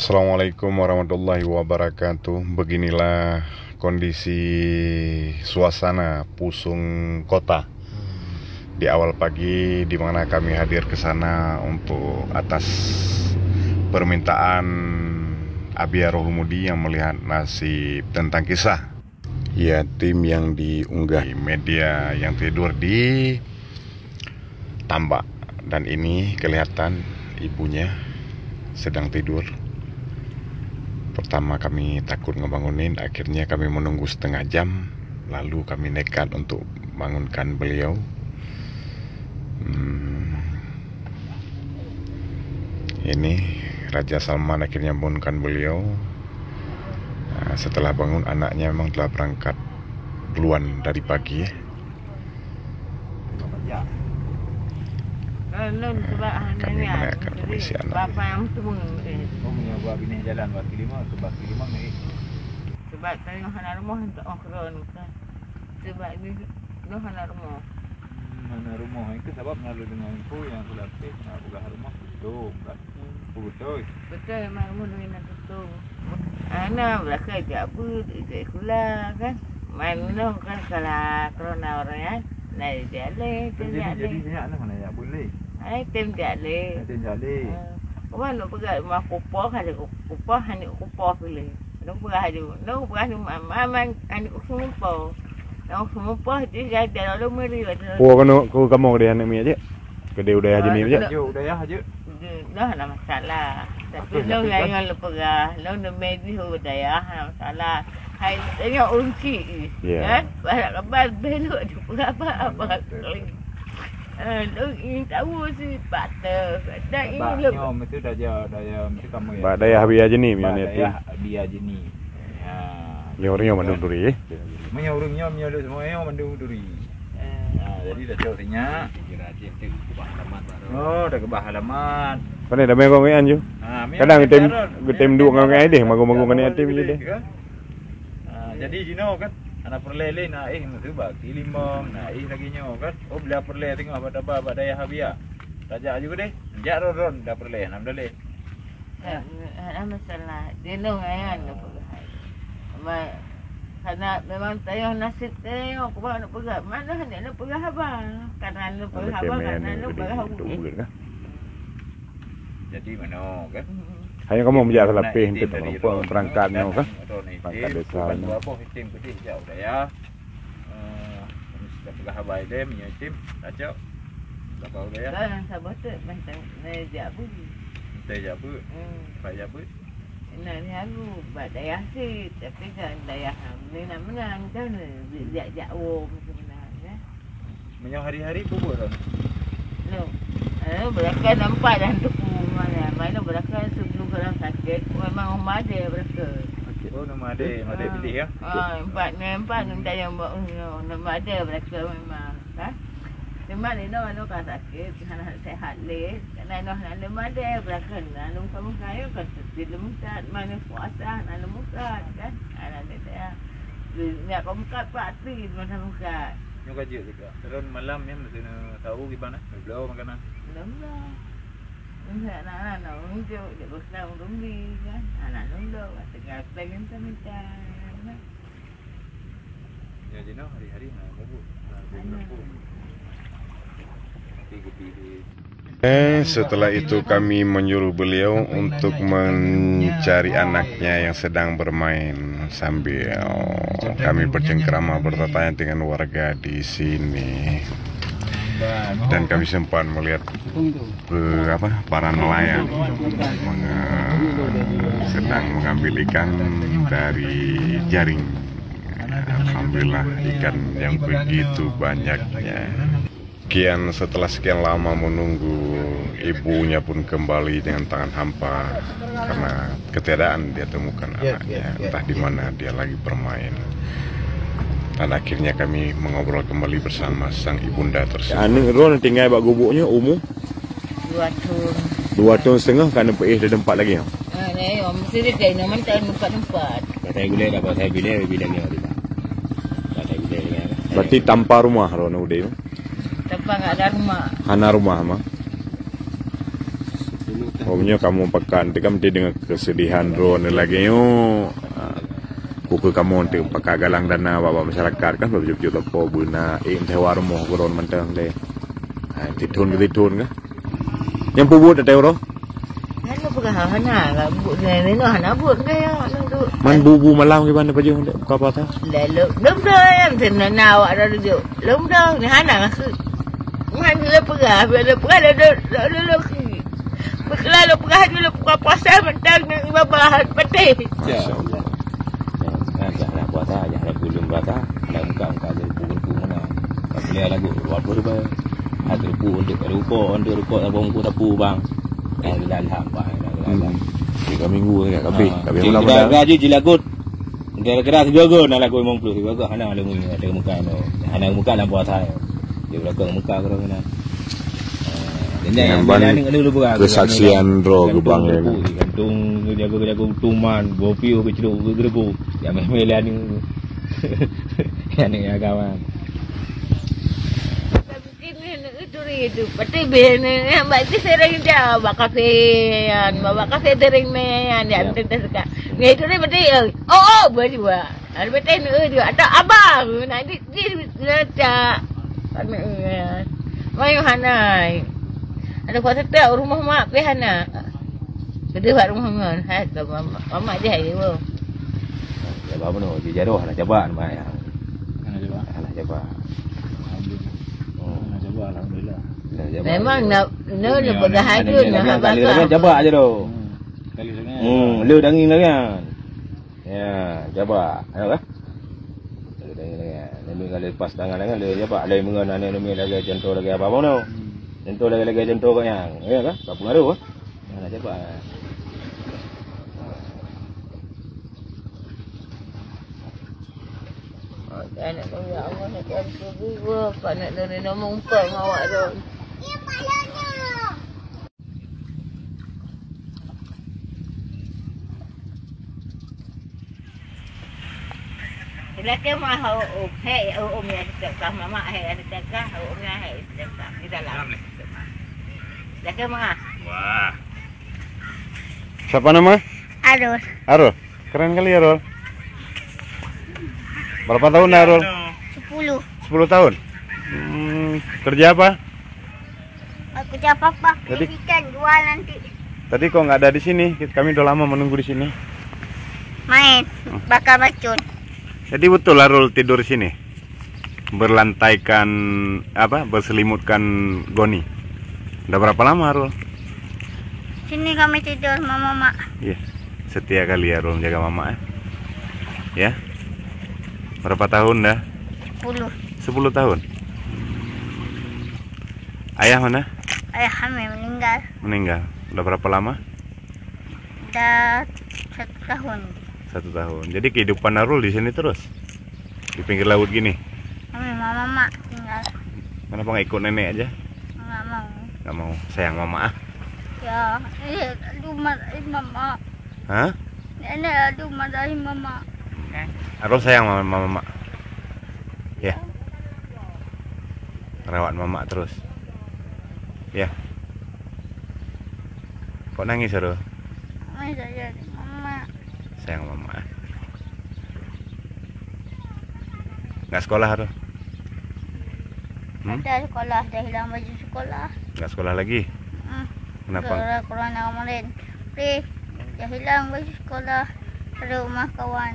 Assalamualaikum warahmatullahi wabarakatuh. Beginilah kondisi suasana Pusung Kota di awal pagi, di mana kami hadir ke sana untuk atas permintaan Abia Rohumudi yang melihat nasib tentang kisah yatim yang diunggah di media yang tidur di tambak, dan ini kelihatan ibunya sedang tidur. Pertama kami takut ngebangunin, akhirnya kami menunggu setengah jam, lalu kami nekat untuk bangunkan beliau. Ini Raja Salman akhirnya bangunkan beliau. Nah, setelah bangun, anaknya memang telah berangkat duluan dari pagi. Menanyakan kondisi anak. Buat bini jalan buat kilima ke bak kilima ni. Sebab tengok anak rumah untuk okron kan. Sebab ni anak rumah. Anak rumah itu sebab melalui dengan info yang aku latih nak buka rumah tutup kan. Betul. Betul memang rumah dengan tutup. Anak bekerja apa dia sekolah kan. Mana kan kalau corona orang kan. Naik jalan, jadi anak mana yang boleh. Tem jalan. Tem jalan. Kau nak pergi rumah kupah ada kupah hanya kupah pilih. Nak pergi mama hanya kupah. Nak kupah tu jadi lalu meri. Oh, kau kamu dia anak mi aja. Kedai udaya aja mi aja. Yo udaya aja. Dah ada masalah. Tapi lo yang pergi, lo nak medis udaya ada masalah. Hai tengok unci. Kan? Banyak kabar belok tu apa. Lo ingin tahu si patah. Dan ini lo mesti daya mesti kamu ya. Ba daya Abia je ni punya ni. Abia je ni. Ha. Leornya mandung duri. Punya orangnya lo semua yang mandung duri. Jadi dah teorinya. Oh, dah kebah halaman. Pandai dah main kau ngayan je. Kadang tem dua kau ngayan deh, magu-magu kan yatim je deh. Jadi Jino kan anak perlele naik tu bagi limong naik lagi nyo kan. Oh bila perle tengok apa daya Abia. Raja juga deh. Jak ron dah perle nam dale. Ada masalah. Dia lo ngayan karena memang tayang nasib tengok kau nak pergi mana hendak nak pergi abang. Karena nak pergi abang karena nak pergi abang. Jadi mana kan? Hanya kamu menjadi lebih untuk perempuan berangkatnya kan? Berangkat desa ni. Apa hitim putih jauh dah ya. Sudah pergi habai dia punya hitim raja. Berapa dah ya? Kan sabar tu macam meja pun. Meja pun. Meja pun. Nak ni aku buat daya sih, tapi kan daya ni nak menang kan dia jauh sebenarnya. Menyo hari-hari kubur kan? No. Mereka nampak dah tu mana mereka sebelum orang sakit memang rumah dia mereka. Oh nama ada pilih ya? Nampak daya nama ada mereka memang kan. Cuma ni nak kan sakit, nak sehat leh. Nak nama ada mereka nak kamu kaya kan di lemukat mana puasa nak lemukat kan. Ada dia. Nak lemukat pasti mana lemukat. Nyo kerja juga. Terus malam ya mesti tahu gimana? Belum makanan. Belum lah. Anak-anak unjuk dia bersenang rumbi kan. Anak unjuk tengah pengen minta. Ya Jino hari-hari nak bubur. Setelah itu kami menyuruh beliau untuk mencari anaknya yang sedang bermain sambil kami bercengkrama bertanya dengan warga di sini. Dan kami sempat melihat para nelayan sedang mengambil ikan dari jaring. Alhamdulillah ikan yang begitu banyaknya. Setelah sekian lama menunggu, ibunya pun kembali dengan tangan hampa karena ketiadaan dia temukan anaknya, entah di mana dia lagi bermain. Dan akhirnya kami mengobrol kembali bersama sang ibunda tersebut. Anu ron tinggal bak gubuknya umur 2 tahun. 2 tahun setengah kan di tempat lagi. Ni mesti dia kena mentai tempat. Saya gula dapat saya bilang ni ada. Saya gula. Berarti tanpa rumah ron udah. Tempat enggak ada rumah. Hana rumah mah. Omnya kamu pekan, kamu dengan kesedihan drone lagi yo. Kuku kamu untuk pakai galang dana bawa masyarakat kan berjujuk lepo buna teh warmo drone menteng deh. Titun kan. Yang pubut ada euro. Ano pag hana la bu ne no hana bu kaya ano Man bubu malam gimana baju dek apa ta? lalo dum dum tin na nawa ada do lum dum ni hana ke man le pegah le Bekala lo pegah dulu buka puasa mentang ni ibadah peti. Insyaallah. Jangan puasa, jangan belum puasa. Nak buka ada buku mana. Beli lagu apa ber. Ada buku untuk rupa abang ku tapu bang. Dalam hamba. 3 minggu ya kabeh. Kabeh mula-mula gaji jilagut. Kira-kira sejago nak lagu 50 sebagai hana ada muka no. Hana muka dalam puasa. Dia belakang muka kena kena. Kesaksian ro gebang gantung jaga tuman bopiu kecil gerbu ya memelan ni ya kawan itu pati ben mbak ti sering dia bawa kafe sering me dia antes ka ni itu ni pati berdua ada pati ni dia ada abang nanti dia mayu hanai ada kuasa tak rumah mak pihana. Kedua buat rumah mak. Hai mama dia hari tu. Ya bapa no dia jaduh nak coba mak ya. Nak coba. Nak coba alhamdulillah. Memang nak pegahan tu nak bakar. Coba aja tu. Kali dengan. Lu dangin lagi kan. Ya, coba. Ayo kan? Lu dangin lagi. Ni kalau lepas tangan dengan lu coba ada mengenai ni lagi contoh lagi apa no. Contoh lagi contoh kau yang, ya kan? Tak pengaruh, nak coba. Anak kau ya Allah nak campur juga, pak nak dari nama umpan awak tu. Ya palanya. Laki mah hei umnya sedekah mama hei sedekah umnya hei sedekah di dalam. Laki mah. Wah. Siapa nama? Arul. Arul. Keren kali Arul. Berapa tahun Arul? 10. 10 tahun. Kerja apa? Aku kerja apa? Jadi ikan jual nanti. Tadi kok nggak ada di sini? Kami udah lama menunggu di sini. Main bakar racun. Jadi betul Arul tidur di sini. Berlantaikan berselimutkan goni. Udah berapa lama Arul? Sini kami tidur sama mama. Iya. Setia kali Arul menjaga mama ya. Berapa tahun dah? 10 tahun. Ayah mana? Ayah kami meninggal. Udah berapa lama? Udah 1 tahun. 1 tahun. Jadi kehidupan Arul di sini terus? Di pinggir laut gini? Kami mama tinggal. Kenapa nggak ikut nenek aja? Nggak mau. Nggak mau. Sayang mama Ya, aduh marahin mama. Hah? Nenek aduh marahin mama. Arul sayang mama. Ya. Rawat mama terus. Ya. Kok nangis Arul? Mama. Sayang mama. Nggak sekolah Arul? Ada sekolah, dah hilang baju sekolah. Nggak sekolah lagi? Kenapa? Gara-gara corona kemarin. Dah hilang baju sekolah. Ada rumah kawan.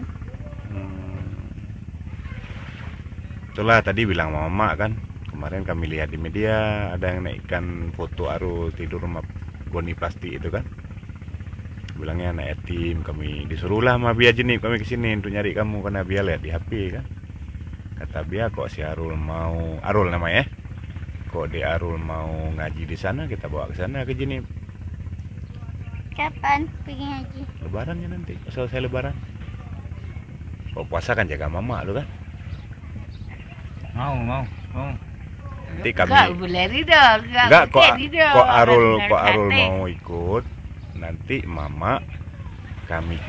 Itulah tadi bilang mama kan. Kemarin kami lihat di media ada yang naikkan foto Arul tidur rumah goni plastik itu kan. Bilangnya anak yatim, kami disuruhlah sama Bia Jenip kami kesini untuk nyari kamu karena Bia lihat di HP kan. Kata Bia kok si Arul mau, Arul namanya kok di Arul mau ngaji di sana, kita bawa ke sana ke Jenip. Kapan pergi ngaji? Lebaran ya nanti, selesai lebaran. Kok puasa kan jaga mama lu kan. Mau. Nanti kami Enggak kok Arul mau ikut. Nanti mama kami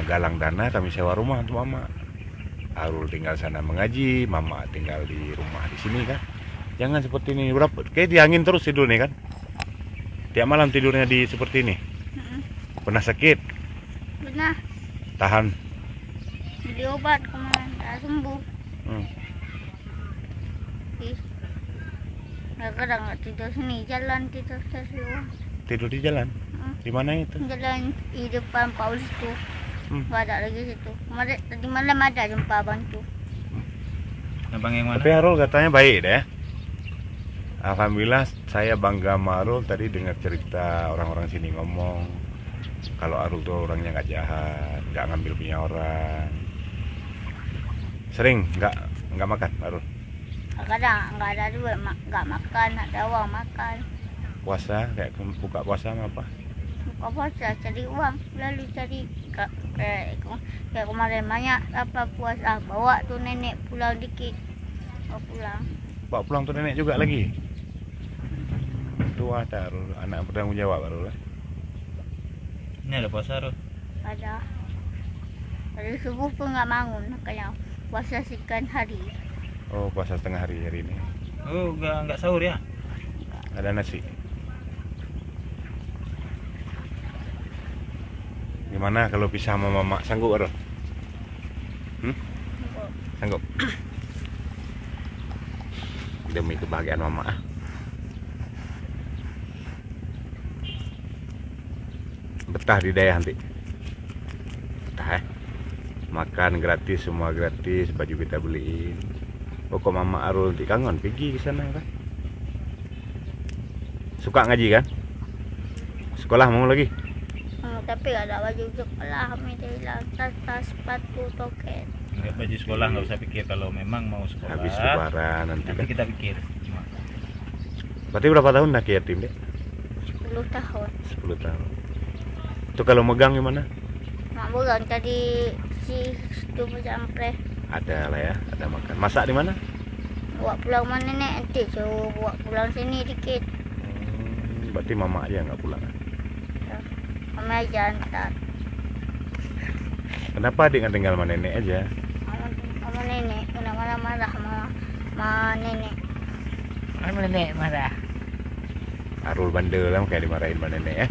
galang dana, kami sewa rumah untuk mama. Arul tinggal sana mengaji, mama tinggal di rumah di sini kan. Jangan seperti ini, berapa kayak di angin terus tidur nih kan. Tiap malam tidurnya di seperti ini. Pernah sakit? Pernah Tahan. beli obat kemarin tak sembuh. Ih, kadang nggak tidur sini, jalan tidur luar. Tidur di jalan? Di mana itu? Jalan di depan Paulus tuh. Nggak ada lagi situ. Kemarin tadi malam ada jumpa abang tuh. Abang yang mana? Tapi Arul katanya baik deh. Alhamdulillah saya bangga sama Arul. Tadi dengar cerita orang-orang sini ngomong kalau Arul tuh orangnya nggak jahat, nggak ngambil punya orang. Sering nggak makan Arul? Kadang nggak ada duit, nggak makan, ada uang makan. Puasa kayak buka puasa sama apa? Buka puasa cari uang, lalu cari kayak kemarin banyak apa puasa, bawa tuh nenek pulang dikit, Bawa pulang tuh nenek juga lagi. Tua ada Arul, anak bertanggung jawab Arul. Ini ada puasa Arul? Ada. Dari subuh pun nggak bangun, makanya puasa sekian hari. Oh, puasa setengah hari ini. Oh, nggak sahur ya? Ada nasi. Gimana kalau pisah sama mama? Sanggup Arul? Sanggup? Demi kebahagiaan mama. Betah di daya nanti. Betah makan gratis, semua gratis, baju kita beliin. Pokok mama Arul nanti kangen pergi ke sana kan. Suka ngaji kan? Sekolah mau lagi? Tapi gak ada baju sekolah, kami hilang tas, sepatu, toket. Nggak, baju sekolah nggak usah pikir kalau memang mau sekolah. Habis lebaran nanti kan. Kita pikir. Berarti berapa tahun dah yatim deh? 10 tahun. 10 tahun. Itu kalau megang gimana? Mak bukan tadi si itu sampai Ada lah ya, ada makan. Masak di mana? bawa pulang mana nenek nanti suruh bawa pulang sini dikit. Berarti mama aja nggak pulang. Kami aja antar. Kenapa adik nggak tinggal sama nenek aja? Sama nenek, kena marah-marah sama nenek. Mana nenek marah? Arul bandel lah kayak dimarahin sama nenek ya.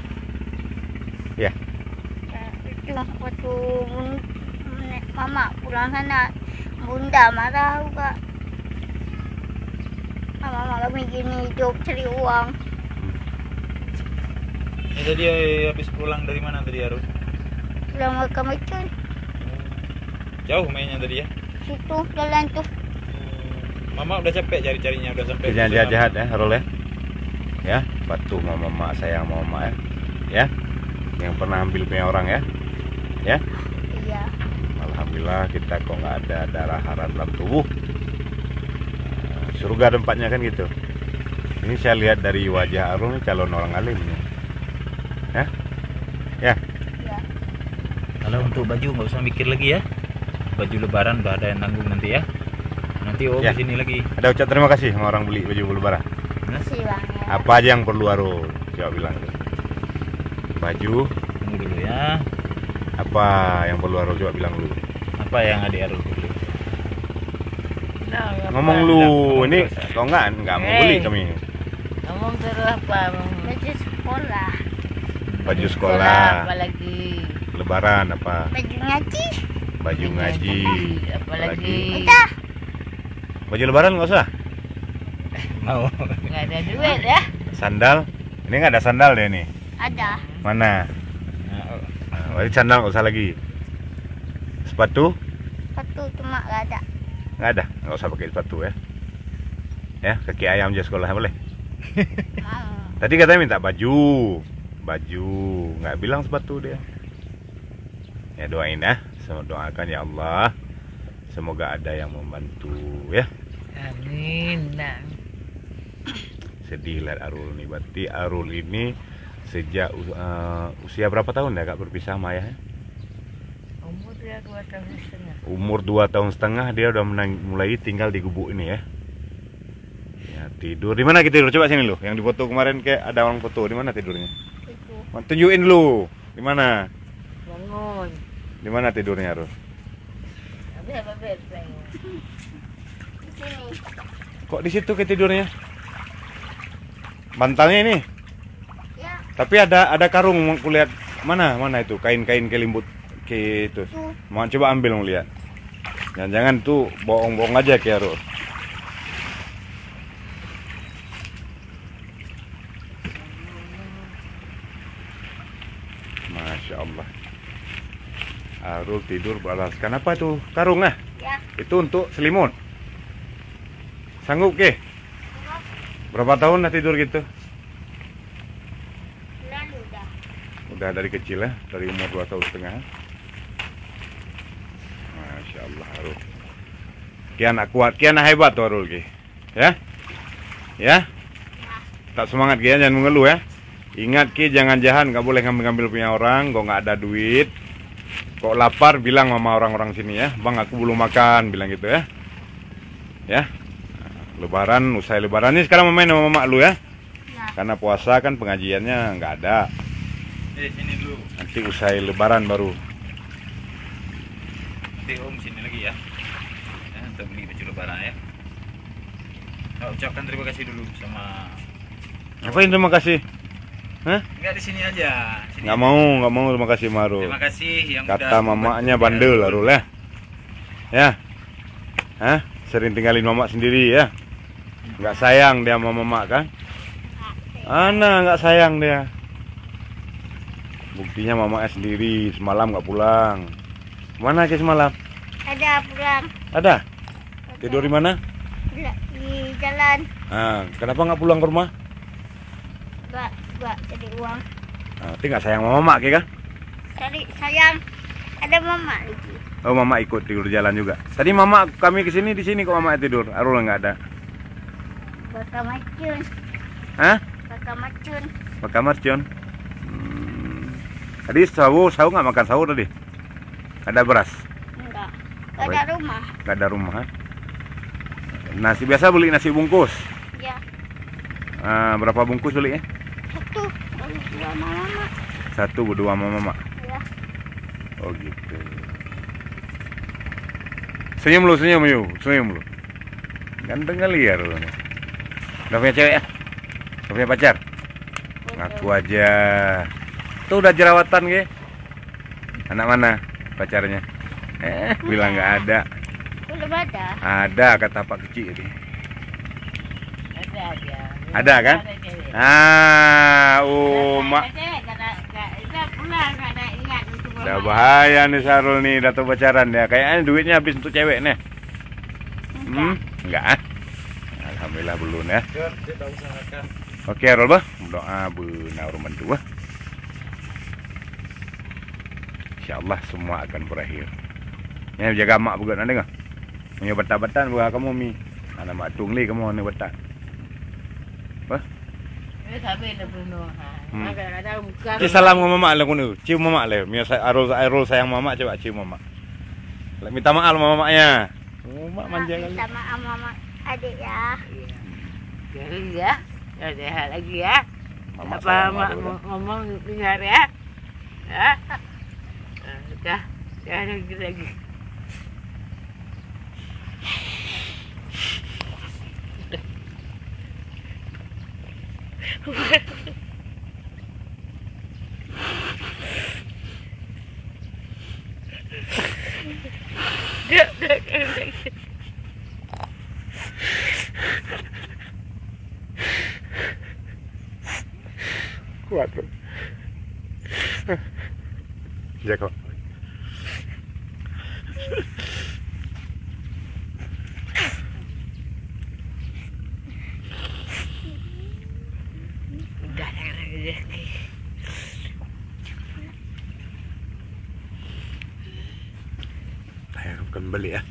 Ya. Itu waktu mama pulang sana, bunda marah juga. Mama kami gini hidup cari uang. Ini tadi habis pulang dari mana tadi Arul? Pulang ke Mecun, Jauh mainnya tadi ya? situ jalan tuh. Mama udah capek cari-carinya, udah sampai. Jangan jahat ya Arul ya. Ya, patuh sama mama, sayang sama mama ya. Ya. Yang pernah ambil punya orang ya. Ya. Iya. Alhamdulillah kita kok nggak ada darah haram dalam tubuh. Surga tempatnya kan gitu. Ini saya lihat dari wajah Arul calon orang alim nih. Ya. Ya. Iya. Kalau untuk baju nggak usah mikir lagi ya. Baju lebaran udah ada yang nanggung nanti ya. Nanti Ya. kesini lagi. Ada ucap terima kasih sama orang beli baju lebaran. Makasih bang ya. Apa aja yang perlu Arul? Coba bilang. Baju. Tunggu dulu ya. Apa yang perlu Arul? Coba bilang dulu. Apa yang adik Arul dulu? Ngomong lu, ini kok nggak mau beli kami. Ngomong terus apa? Baju sekolah, Baju sekolah, Apalagi? lebaran apa? baju ngaji. Baju ngaji, Apalagi? Udah. Baju lebaran nggak usah. Mau. Nggak ada duit ya? Sandal, ini nggak ada sandal deh nih. Ada. Mana? Nah, Berarti sandal nggak usah lagi. Sepatu Satu cuma gak ada. nggak ada, nggak usah pakai sepatu ya. Ya, kaki ayam aja sekolah boleh. Mau. Tadi katanya minta baju, nggak bilang sepatu dia. Ya doain ya, doakan ya Allah, semoga ada yang membantu ya. Amin. Nah. Sedih lihat Arul nih, berarti Arul ini sejak usia berapa tahun ya kak berpisah sama ayahnya? Umur dia 2 tahun setengah. Umur 2 tahun setengah dia udah mulai tinggal di gubuk ini ya. Ya tidur di mana kita tidur? Coba sini lu, yang di foto kemarin kayak ada orang foto, di mana tidurnya? Itu. Mau tunjukin dulu, di mana? Bangun. Di mana tidurnya Arul? Habis bangun. Di sini. Kok di situ kayak tidurnya? Bantalnya ini, Ya. tapi ada karung, kulihat Mana itu kain-kain kelimbut ke itu. Mau coba ambil mau lihat. Jangan-jangan tuh bohong-bohong aja Ki Arul. Masya Allah. Arul tidur beralaskan apa tuh? Karung ah? Ya. Itu untuk selimut. Sanggup Ki? Berapa tahun dah tidur gitu? Lalu udah. Udah dari kecil ya, dari umur 2 tahun setengah. Masya Allah Arul. Kian kuat, kian hebat tuh Arul Ki. Ya? Ya? Tak semangat Ki ya, jangan mengeluh ya. Ingat Ki, jangan jahan, nggak boleh ngambil-ngambil punya orang, kok nggak ada duit. Kok lapar, bilang sama orang-orang sini ya. Bang, aku belum makan, bilang gitu ya. Ya. Lebaran, usai lebaran ini sekarang main sama mama lu ya. Ya. Karena puasa kan pengajiannya nggak ada. Sini dulu. Nanti usai lebaran baru. Nanti Om sini lagi ya. Ya, untuk beli baju lebaran ya. Oh, ucapkan terima kasih dulu sama. Ngapain terima kasih? Hah? Enggak di sini aja. Sini Nggak mau terima kasih Maru. Terima kasih yang Kata udah mamanya membantu bandel ya. Arul ya. Ya. Hah? Sering tinggalin mama sendiri ya. Nggak sayang dia sama mama kan? Ana nggak sayang dia. Buktinya mamanya sendiri semalam nggak pulang. Mana Ki semalam? Ada pulang. Ada? Tidur di mana? Di jalan. Ah, kenapa nggak pulang ke rumah? Gak jadi uang. Nanti nggak sayang sama mama Ki kan? Cari sayang. Ada mama lagi. Oh mama ikut tidur jalan juga. Tadi mama kami kesini di sini kok mama tidur. Arul nggak ada. Bakal macun. Hah? Bakal macun. Ke kamar Cion. Tadi sahur nggak makan sahur tadi? Ada beras? Enggak. Gak ada rumah. Nggak ada rumah. Ha? Nasi biasa beli nasi bungkus. Ya. Berapa bungkus beli ya? Satu. Berdua sama mama. Satu berdua sama mama. Ya. Oh gitu. Senyum lu. Ganteng kali ya lu. Udah punya cewek ya? Udah punya pacar? Ngaku aja. Tuh udah jerawatan Ki. Anak mana pacarnya? Bilang nggak ada. Belum ada. Ada kata Pak Kecil ini. Ada dia. Ada kan? Ada cewek. Mak. Ada cewek, tak pulang, tak ada ingat untuk Udah bahaya nih Sarul nih, datang pacaran ya. Kayaknya duitnya habis untuk cewek nih. Enggak. Alhamdulillah belum ya. Kita usahakan. Oke, Arul bah. Doa benar mantu. Insyaallah semua akan berakhir. Ya jaga mak juga nanti enggak? Punya betan-betan buah kamu mi. Anak mak tungli kamu ni betan. Bah. Dia sampai dah penuh. Kadang-kadang buka. Salam sama mama lah kunu. Cium mama lah. Mia Arul sayang mama, coba cium mama. Minta maaf sama mamanya. Oh, mak manja kali. Minta maaf mama adik ya. Jadi ya. Ya sehat lagi ya. Mama Apa sayang mak Arul, ya. ngomong dengar ya? Ya. Sudah. Ya lagi. Kuat tuh. Jago. Udah lagi. Ayo kembali ya.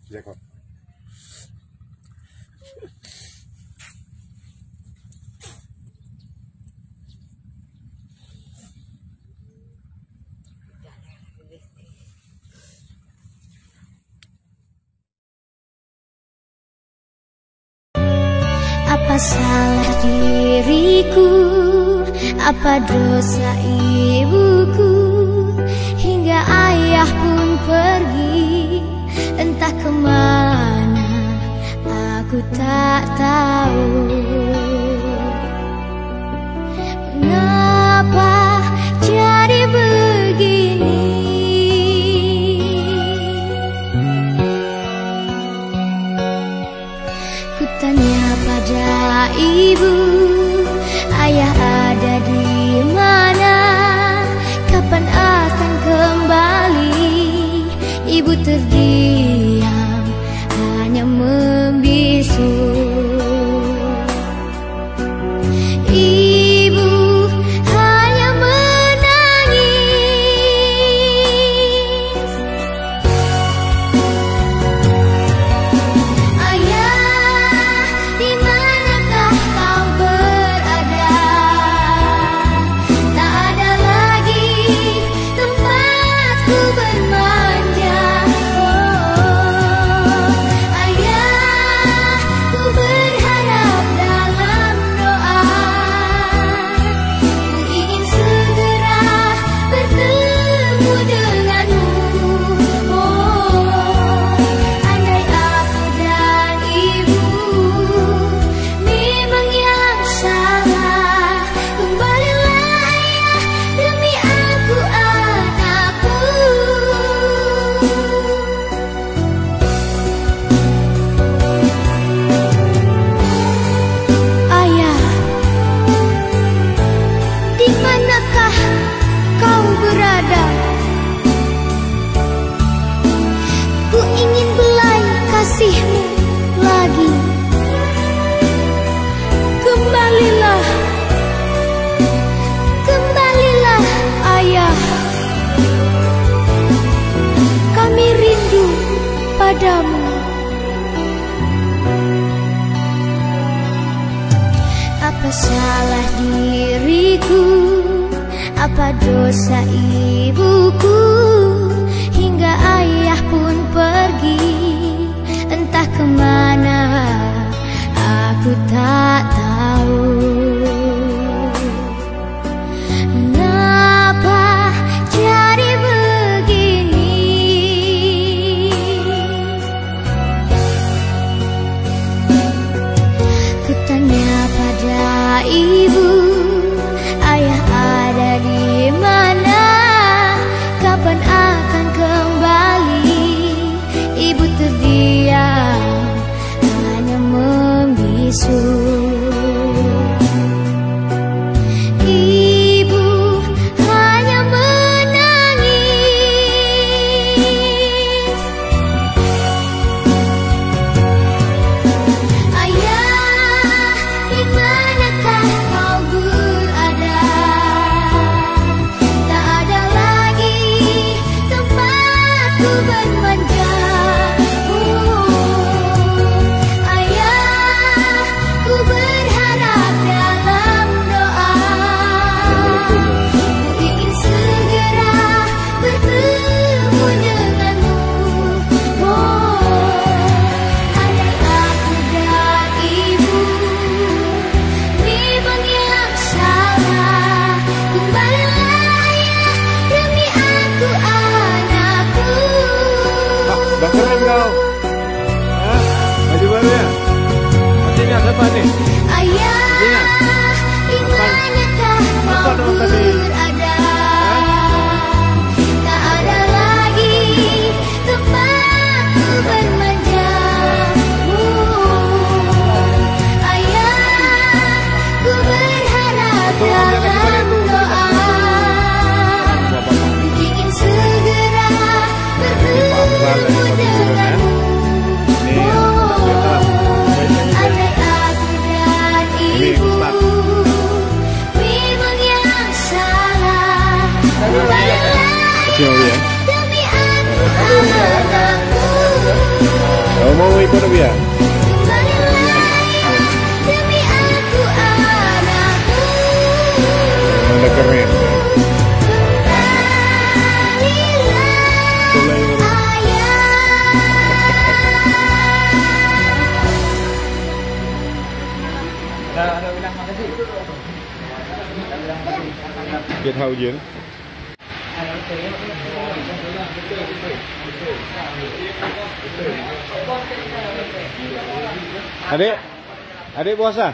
Jago. Apa salah diriku? Apa dosa ibuku? Hingga ayah pun pergi entah kemana aku tak tahu. Mengapa jadi begini? Ku tanya pada ibu, ayah ada di mana? Kapan akan kembali? Ibu terdiam, hanya membisu. Ibu hanya menangis. Ayah, di manakah kau berada? Tak ada lagi tempatku bermanja. Oh, ayah, ku berharap dalam doa. Ku ingin segera bertemu denganmu. Oh, andai aku dan ibu memang yang salah, kembalilah ayah demi aku anakku. Ayah, di manakah kau berada? Ku ingin belai kasihmu lagi. Kembalilah, kembalilah ayah. Kami rindu padamu. Apa salah diriku? Apa dosa ibuku? Hingga ayah pun pergi, entah kemana, aku tak tahu. Mengapa jadi begini? Ku tanya pada ibu, ayah ada di mana? Kapan akan kembali? Ibu terdiam, hanya membisu. Ibu hanya menangis. Ayah, di manakah kau berada? Tak ada lagi tempatku bermanja. Oh, ayah, ku berharap dalam doa. Ku ingin segera bertemu denganmu. Oh, andai aku dan ibu memang yang salah, kembalilah ayah demi aku anakku. Dah keren kau. Hah? Baju baru ya? Masih ingat apa nih? Ayah, di manakah kau berada? Tak ada lagi tempatku bermanja. Oh, ayah, ku berharap dalam doa. Ku ingin segera bertemu denganmu. Oh, andai aku dan ibu memang yang salah, kembalilah demi aku anakku. Kau mau ikut dia? Kembalilah demi aku anakku. Udah keren. Kembalilah ayah. Dah bilang makasih. Biết hậu diễn Adik puasa?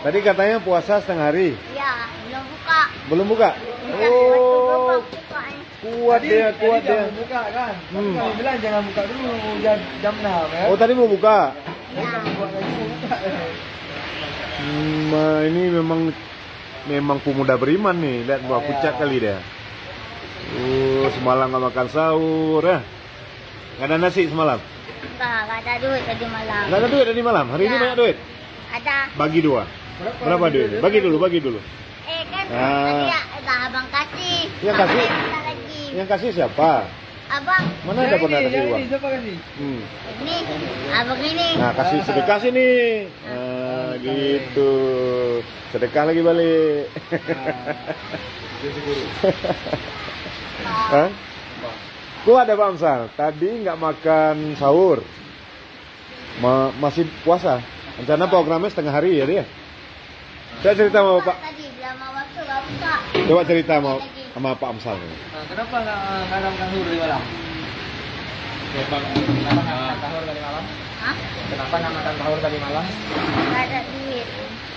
Tadi katanya puasa setengah hari. Ya, belum buka. Belum buka? Ya, Oh, waktu bukanya. kuat dia. buka kan. Kami bilang jangan buka dulu jam 6 ya. Oh, tadi mau buka. Ya. Ini memang pemuda beriman nih. Lihat buah pucat kali dia. Semalam nggak makan sahur ya. Nggak ada nasi semalam. Enggak ada duit tadi malam. Nggak ada duit tadi malam. Hari ini Ya. banyak duit. Ada. Bagi dua. Berapa duit? Bagi dulu. Kan Ah. tadi ada abang kasih. Yang kasih? Abang minta lagi. Yang kasih siapa? Abang Mana ada pernah kasih uang? Siapa kasih? ini, abang ini. Nah, kasih sedekah sini. Nah, gitu. Sedekah lagi balik. Hah? Kuat ada Pak Amsal. Tadi nggak makan sahur. Masih puasa. Rencana programnya setengah hari ya dia. Saya cerita sama Bapak. Tadi bilang mau waktu gak buka. Coba cerita sama Pak Amsal. Nah, kenapa nggak ada makan sahur dari malam? Kenapa nggak makan sahur dari malam? Hah? Kenapa nggak makan sahur tadi malam? Gak ada duit.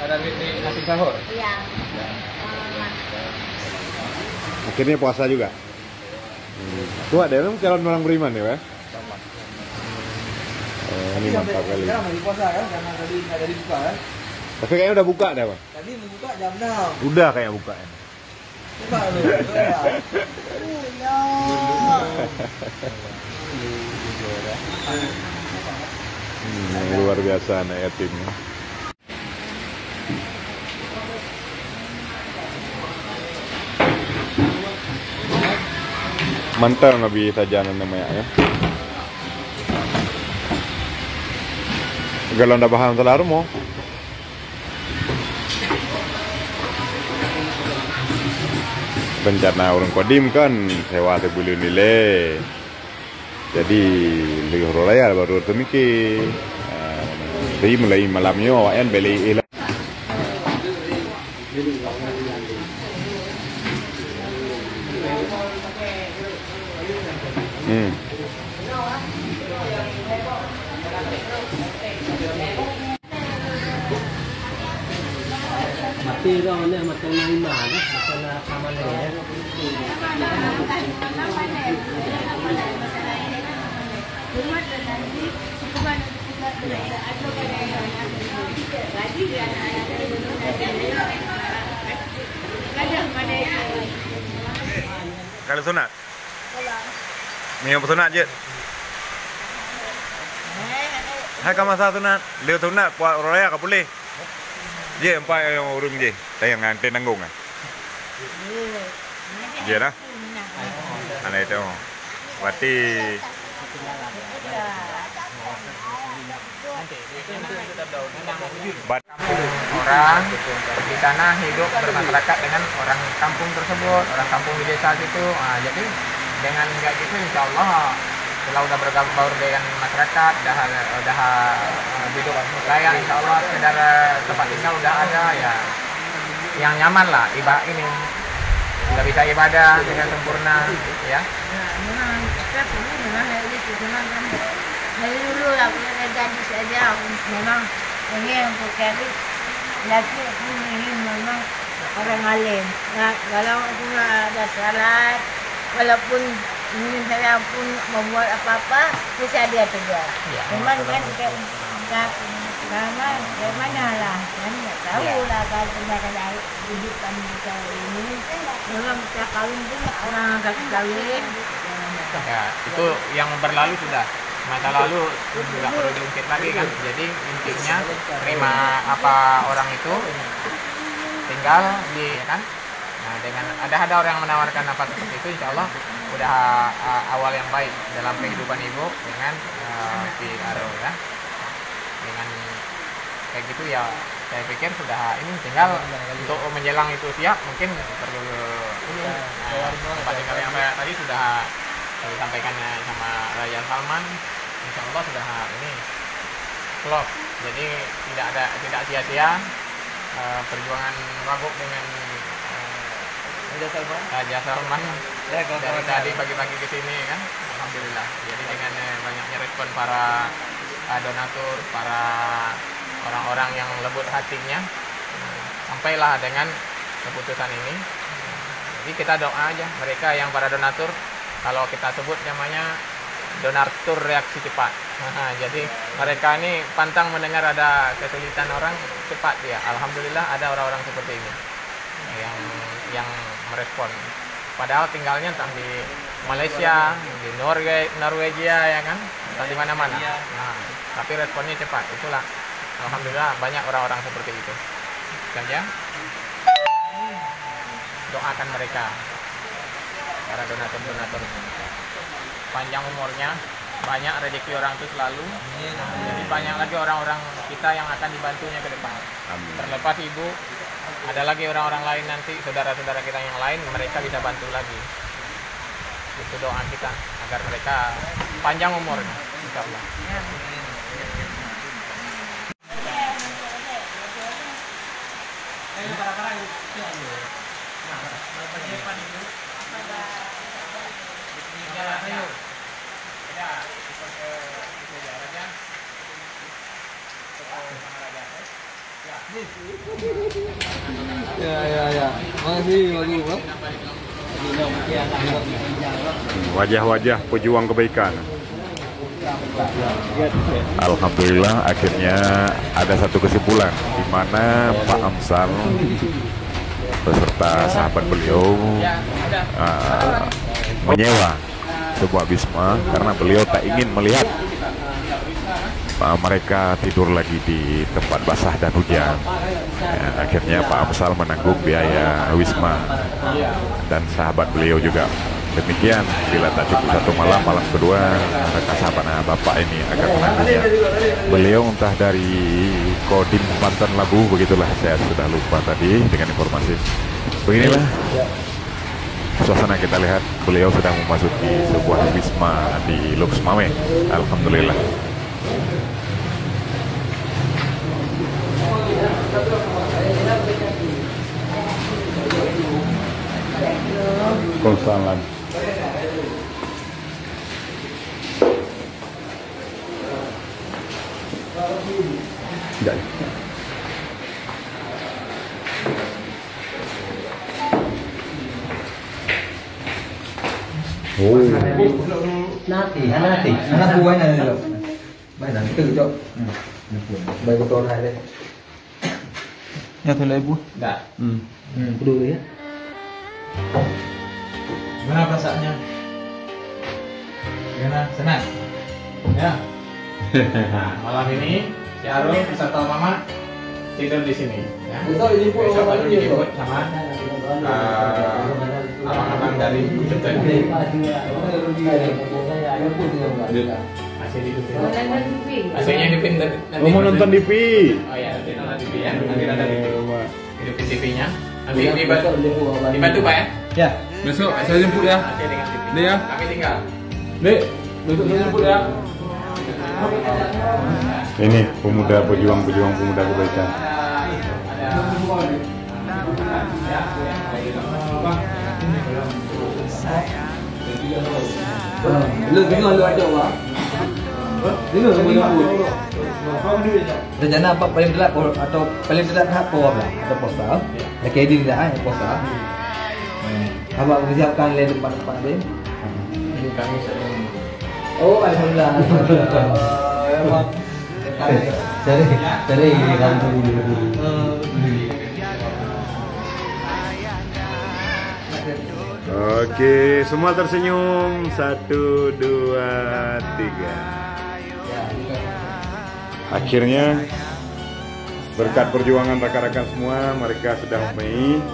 Ada duit di nasi sahur. Iya. Akhirnya puasa juga. Tuh ada memang calon orang beriman ya, Pak? Ini mantap kali. Sekarang masih puasa kan karena tadi nggak ada dibuka kan? Tapi kayaknya udah buka deh, Pak. Tadi mau buka jam 6. Udah kayak buka ya. Buka lu. Luar biasa anak yatimnya. Mantap nabi sajanan namanya ya. Kalau ndak paham telar mo. Rencana orang kodim kan sewa sebulan nilai. Jadi lebih raya baru temiki. Jadi mulai malamnya awan beli ilah. Mati dong ini makan lima kan? Makan sama ya. Kalau sunat. Mio sunat je. Hai kamu masa sunat. Leo sunat buat raya ka boleh. Je empat yang urung je. Saya ngantin nanggung kan. Je lah. Anak itu. Berarti orang di sana hidup bermasyarakat dengan orang kampung tersebut, orang kampung di desa gitu. Nah, jadi dengan kayak gitu insya Allah kalau udah bergaul dengan masyarakat, udah hidup layak, insya Allah sekedar tempat tinggal udah ada ya, yang nyaman lah ibadah ini, udah bisa ibadah dengan sempurna ya. Memang kita ini memang kan dari dulu lah punya gadis saja memang ini untuk gadis laki ini memang orang alim. Nah, kalau aku nggak ada salat, walaupun ini saya pun membuat apa-apa, bisa dia tegur. Ya, Memang kan kita dari mana lah, kan nggak tahu lah kalau kita kehidupan kita ini. Memang kita kawin pun orang kasih kawin. Ya, itu yang berlalu sudah. Masa lalu nggak perlu diungkit lagi kan. Jadi intinya terima apa orang itu, tinggal di kan. Nah, dengan ada orang yang menawarkan apa seperti itu, insya Allah udah awal yang baik dalam kehidupan ibu dengan si Aro ya. Dengan kayak gitu ya, saya pikir sudah ini tinggal untuk menjelang itu siap mungkin perlu ini tempat tinggal yang tadi sudah disampaikan sama Raja Salman, insya Allah sudah ini klop, jadi tidak sia-sia perjuangan Wagub dengan Raja Salman dari tadi pagi-pagi ke sini kan, alhamdulillah. Jadi dengan banyaknya respon para donatur, para orang-orang yang lembut hatinya, sampailah dengan keputusan ini. Jadi kita doa aja mereka yang para donatur, kalau kita sebut namanya donatur reaksi cepat. Jadi mereka ini pantang mendengar ada kesulitan orang, cepat ya. Alhamdulillah ada orang-orang seperti ini yang merespon. Padahal tinggalnya entah di Malaysia, di Norwegia ya kan, atau di mana-mana. Nah, tapi responnya cepat. Itulah alhamdulillah banyak orang-orang seperti itu. Saja doakan mereka, para donatur-donatur, panjang umurnya, banyak rezeki orang itu selalu. Jadi banyak lagi orang-orang kita yang akan dibantunya ke depan. Terlepas ibu, ada lagi orang-orang lain nanti, saudara-saudara kita yang lain, mereka bisa bantu lagi. Itu doa kita agar mereka panjang umurnya, insya Allah. Ya. Makasih bagus. Wajah-wajah pejuang kebaikan. Alhamdulillah akhirnya ada satu kesimpulan di mana Pak Amsal beserta sahabat beliau menyewa sebuah wisma karena beliau tak ingin melihat mereka tidur lagi di tempat basah dan hujan. Ya, akhirnya Pak Amsal menanggung biaya wisma dan sahabat beliau juga demikian. Bila tak cukup satu malam, malam kedua mereka sahabat bapak ini akan menanggungnya. Beliau entah dari Kodim Banten Labu, begitulah, saya sudah lupa tadi dengan informasi. Beginilah suasana kita lihat, beliau sedang memasuki sebuah wisma di Lux Mame. Alhamdulillah. Konsalan. Enggak. Oh. Nati. Anak buahnya nih loh. Baik nanti itu cok. Baik betul hari. Ya tuh ibu. Enggak. Dulu ya. Gimana perasaannya? Gimana? Senang? Ya. Nah, malam ini si Arul beserta Mama tidur di sini. Ya. Besok baru dijemput sama abang-abang dari Jepang. AC dihidupin. AC-nya hidupin nanti. Mau nonton TV? Oh ya, nanti nonton TV ya. Nanti ada TV. Hidupin TV-nya. Nanti dibantu Pak ya? Ya. Besok saya jemput ya. Nanti dengan TV. Dek ya. Kami tinggal. Dek, besok saya jemput ya. Ini pemuda pejuang pemuda kebaikan. Lu dengar lu ada apa? Dengar semua jemput. Rencana apa paling dekat atau paling dekat apa lah? Ada poster. Ada keding dah poster. Abang menyiapkan lain tempat-tempat dia. Ini kami sedang. Oh, alhamdulillah. Emang cari kantor dulu. Oke, semua tersenyum. 1, 2, 3. Akhirnya berkat perjuangan rekan-rekan semua, mereka sudah memilih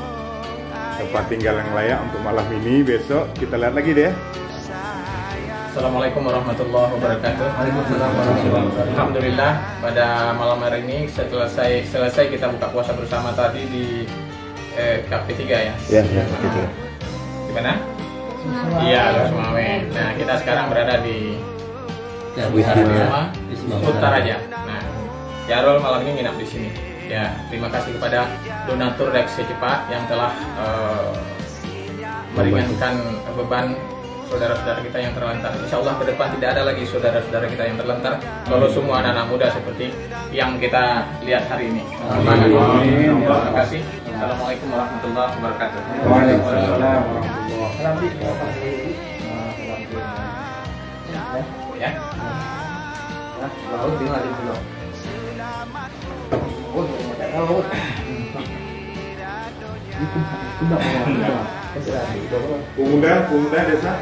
tempat tinggal yang layak untuk malam ini. Besok kita lihat lagi deh. Assalamualaikum warahmatullahi wabarakatuh. Alhamdulillah pada malam hari ini selesai kita buka puasa bersama tadi di Cafe 3 ya. Ya, gitu. Di mana? Iya, Lux Mame. Nah, kita sekarang berada di Utaraja. Nah, Yarul malam ini nginap di sini. Ya, terima kasih kepada donatur reaksi cepat yang telah meringankan beban saudara-saudara kita yang terlantar. Insya Allah ke depan tidak ada lagi saudara-saudara kita yang terlantar. Kalau semua anak-anak muda seperti yang kita lihat hari ini. Terima kasih. Assalamualaikum warahmatullahi wabarakatuh. Waalaikumsalam. Ya. Laut tinggal di pulau. Oh, tak tahu. Pemuda desa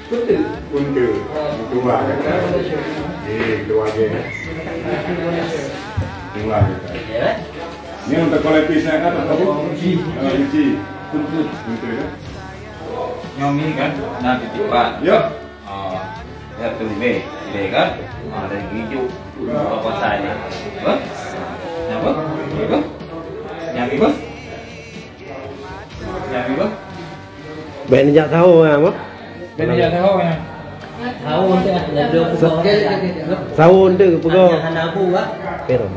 Betul. Kuntul dua kan? Dua aja kan? Dua kita. Ini untuk kolektifnya kan atau uji? Kuntul ya? Nyomi kan, nah titipan. Yuk. Ya tumbe, ile kan, ada hijau, apa saja. Bos, apa? Bos, nyami bos, nyami bos. Bạn nhận thâu mà mất. Bên giờ thấy không nha? Thâu untuk ada pukul. Thâu untuk pukul. Hanya aku kan. Pero.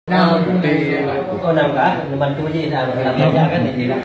Nam thì có nằm cả, mình tu gì sao làm ra cái gì đó.